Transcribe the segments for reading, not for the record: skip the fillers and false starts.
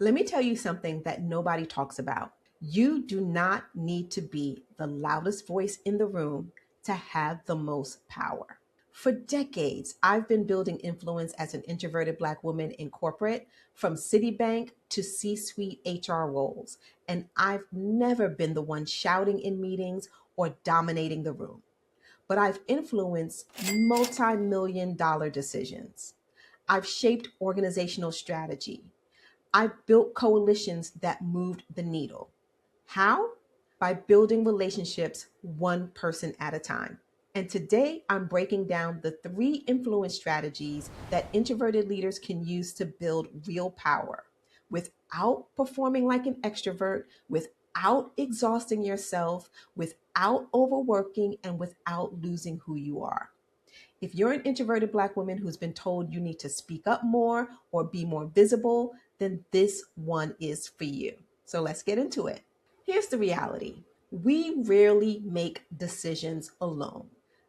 Let me tell you something that nobody talks about. You do not need to be the loudest voice in the room to have the most power. For decades, I've been building influence as an introverted Black woman in corporate, from Citibank to C suite HR roles, and I've never been the one shouting in meetings or dominating the room. But I've influenced multi-million dollar decisions. I've shaped organizational strategy. I've built coalitions that moved the needle. How? By building relationships one person at a time. And today I'm breaking down the 3 influence strategies that introverted leaders can use to build real power without performing like an extrovert, without exhausting yourself, without overworking, and without losing who you are. If you're an introverted Black woman who's been told you need to speak up more or be more visible, then this one is for you. So let's get into it. Here's the reality. We rarely make decisions alone.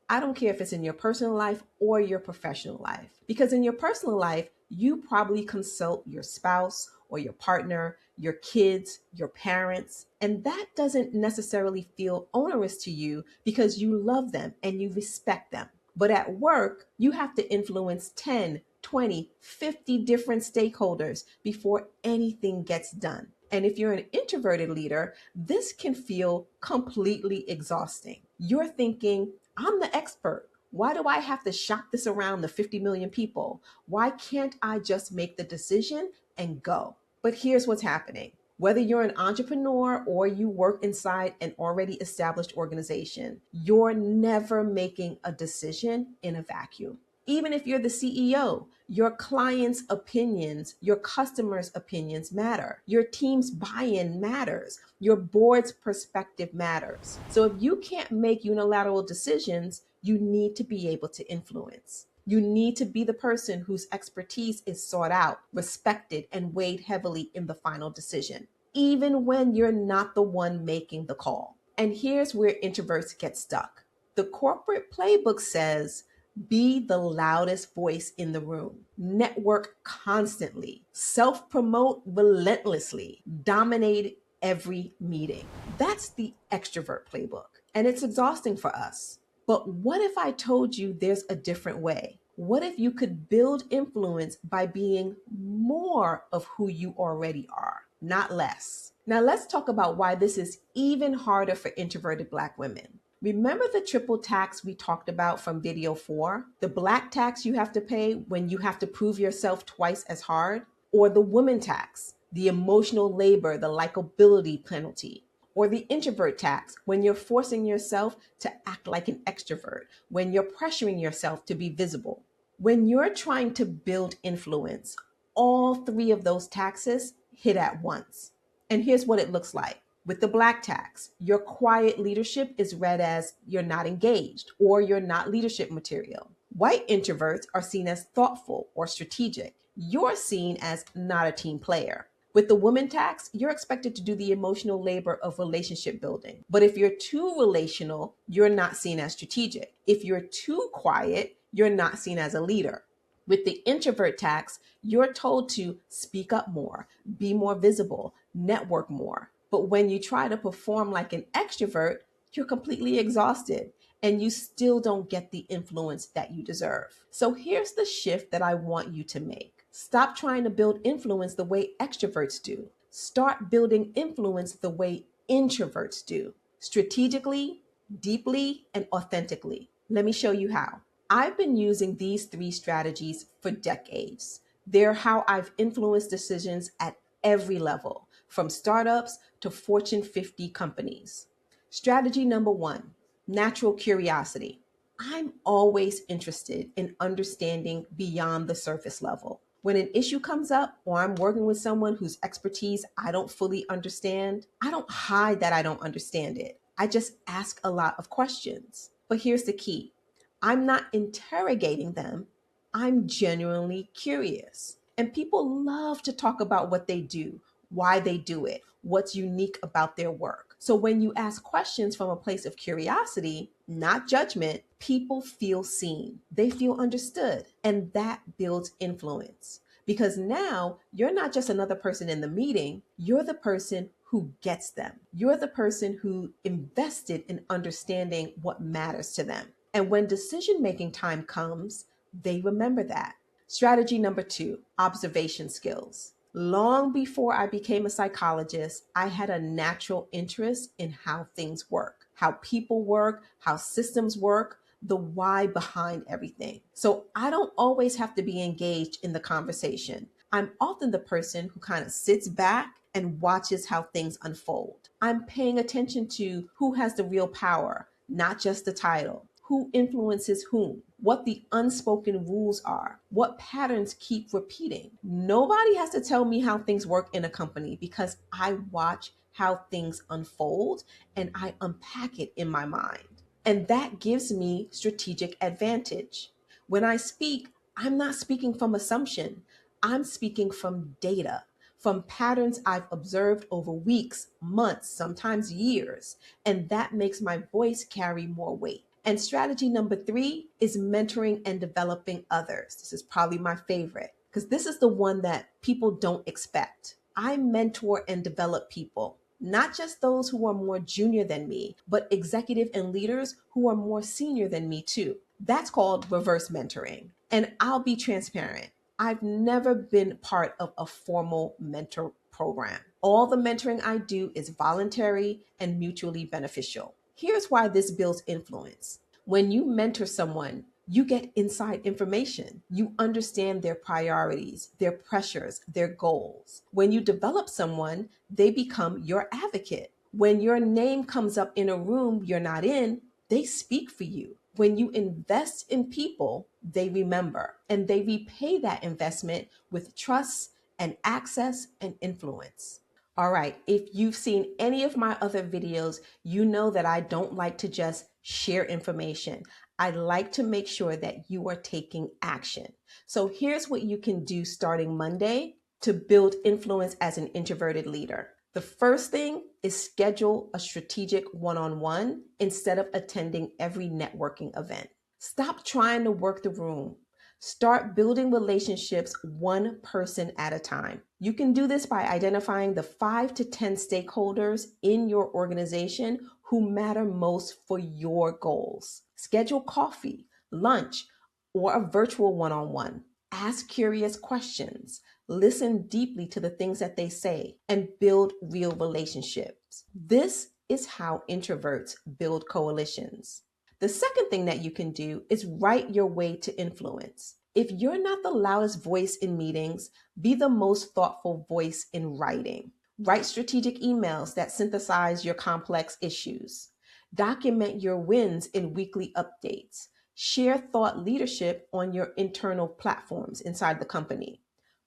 I don't care if it's in your personal life or your professional life, because in your personal life, you probably consult your spouse or your partner, your kids, your parents, and that doesn't necessarily feel onerous to you because you love them and you respect them. But at work, you have to influence 10, 20, 50 different stakeholders before anything gets done. And if you're an introverted leader, this can feel completely exhausting. You're thinking, I'm the expert. Why do I have to shop this around the 50 million people? Why can't I just make the decision and go? But here's what's happening. Whether you're an entrepreneur or you work inside an already established organization, you're never making a decision in a vacuum. Even if you're the CEO, your clients' opinions, your customers' opinions matter. Your team's buy-in matters. Your board's perspective matters. So if you can't make unilateral decisions, you need to be able to influence. You need to be the person whose expertise is sought out, respected, and weighed heavily in the final decision, even when you're not the one making the call. And here's where introverts get stuck. The corporate playbook says, be the loudest voice in the room, network constantly, self-promote relentlessly, dominate every meeting. That's the extrovert playbook, and it's exhausting for us. But what if I told you there's a different way? What if you could build influence by being more of who you already are, not less? Now let's talk about why this is even harder for introverted Black women. Remember the triple tax we talked about from video 4? The Black tax you have to pay when you have to prove yourself twice as hard? Or the woman tax, the emotional labor, the likability penalty? Or the introvert tax, when you're forcing yourself to act like an extrovert, when you're pressuring yourself to be visible. When you're trying to build influence, all 3 of those taxes hit at once. And here's what it looks like. With the Black tax, your quiet leadership is read as you're not engaged or you're not leadership material. White introverts are seen as thoughtful or strategic. You're seen as not a team player. With the woman tax, you're expected to do the emotional labor of relationship building. But if you're too relational, you're not seen as strategic. If you're too quiet, you're not seen as a leader. With the introvert tax, you're told to speak up more, be more visible, network more. But when you try to perform like an extrovert, you're completely exhausted and you still don't get the influence that you deserve. So here's the shift that I want you to make. Stop trying to build influence the way extroverts do. Start building influence the way introverts do. Strategically, deeply, and authentically. Let me show you how. I've been using these 3 strategies for decades. They're how I've influenced decisions at every level, from startups to Fortune 50 companies. Strategy number 1, natural curiosity. I'm always interested in understanding beyond the surface level. When an issue comes up or I'm working with someone whose expertise I don't fully understand, I don't hide that I don't understand it. I just ask a lot of questions. But here's the key. I'm not interrogating them. I'm genuinely curious. And people love to talk about what they do, why they do it, what's unique about their work. So when you ask questions from a place of curiosity, not judgment, people feel seen. They feel understood. And that builds influence. because now you're not just another person in the meeting, you're the person who gets them. You're the person who invested in understanding what matters to them. And when decision making time comes, they remember that. Strategy number 2, observation skills. Long before I became a psychologist, I had a natural interest in how things work, how people work, how systems work, the why behind everything. So I don't always have to be engaged in the conversation. I'm often the person who kind of sits back and watches how things unfold. I'm paying attention to who has the real power, not just the title, who influences whom, what the unspoken rules are, what patterns keep repeating. Nobody has to tell me how things work in a company because I watch how things unfold and I unpack it in my mind. And that gives me strategic advantage. When I speak, I'm not speaking from assumption. I'm speaking from data, from patterns I've observed over weeks, months, sometimes years. And that makes my voice carry more weight. And strategy number 3 is mentoring and developing others. This is probably my favorite because this is the one that people don't expect. I mentor and develop people, not just those who are more junior than me, but executive and leaders who are more senior than me too. That's called reverse mentoring. And I'll be transparent. I've never been part of a formal mentor program. All the mentoring I do is voluntary and mutually beneficial. Here's why this builds influence. When you mentor someone, you get inside information. You understand their priorities, their pressures, their goals. When you develop someone, they become your advocate. When your name comes up in a room you're not in, they speak for you. When you invest in people, they remember, and they repay that investment with trust and access and influence. All right, if you've seen any of my other videos, you know that I don't like to just share information. I like to make sure that you are taking action. So here's what you can do starting Monday to build influence as an introverted leader. The first thing is schedule a strategic one-on-one instead of attending every networking event. Stop trying to work the room. Start building relationships one person at a time. You can do this by identifying the 5 to 10 stakeholders in your organization who matter most for your goals. Schedule coffee, lunch, or a virtual one-on-one. Ask curious questions. Listen deeply to the things that they say and build real relationships. This is how introverts build coalitions. The second thing that you can do is write your way to influence. If you're not the loudest voice in meetings, be the most thoughtful voice in writing. Write strategic emails that synthesize your complex issues. Document your wins in weekly updates. Share thought leadership on your internal platforms inside the company.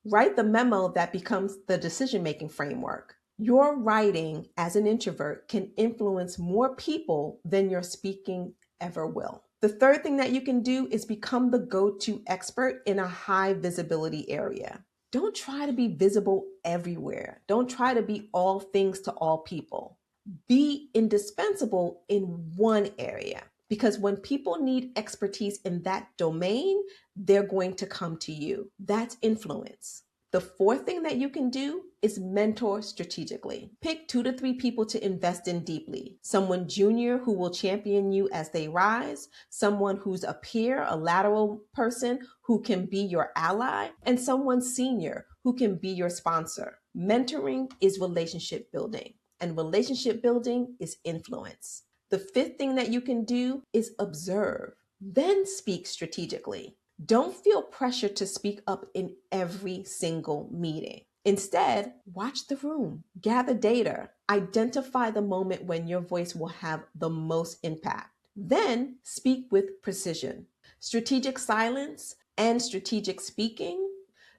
Write the memo that becomes the decision-making framework. Your writing as an introvert can influence more people than your speaking ever will. The third thing that you can do is become the go-to expert in a high visibility area. Don't try to be visible everywhere. Don't try to be all things to all people. Be indispensable in one area, because when people need expertise in that domain, they're going to come to you. That's influence. The fourth thing that you can do is mentor strategically. Pick 2 to 3 people to invest in deeply. Someone junior who will champion you as they rise, someone who's a peer, a lateral person who can be your ally, and someone senior who can be your sponsor. Mentoring is relationship building, and relationship building is influence. The fifth thing that you can do is observe, then speak strategically. Don't feel pressure to speak up in every single meeting. Instead, watch the room, gather data, identify the moment when your voice will have the most impact. Then speak with precision. Strategic silence and strategic speaking,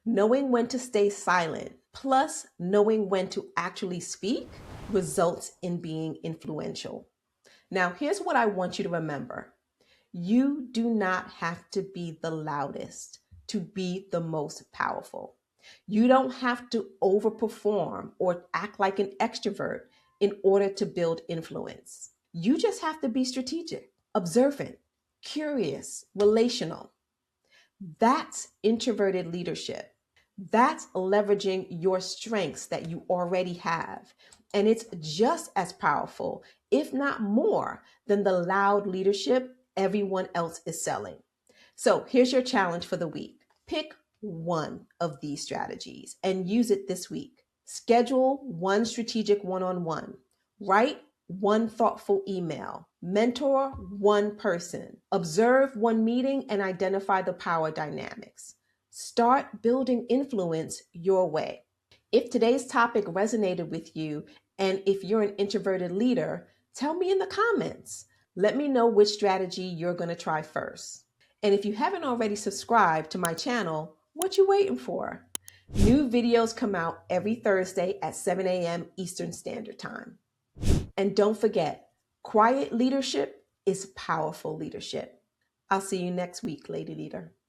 knowing when to stay silent, plus knowing when to actually speak, results in being influential. Now, here's what I want you to remember. You do not have to be the loudest to be the most powerful. You don't have to overperform or act like an extrovert in order to build influence. You just have to be strategic, observant, curious, relational. That's introverted leadership. That's leveraging your strengths that you already have. And it's just as powerful, if not more, than the loud leadership everyone else is selling. So here's your challenge for the week. Pick one of these strategies and use it this week. Schedule one strategic one on one. Write one thoughtful email. Mentor one person. Observe one meeting and identify the power dynamics. Start building influence your way. If today's topic resonated with you, and if you're an introverted leader, tell me in the comments. Let me know which strategy you're going to try first. And if you haven't already subscribed to my channel, what you waiting for? New videos come out every Thursday at 7 a.m. Eastern Standard Time. And don't forget, quiet leadership is powerful leadership. I'll see you next week, Lady Leader.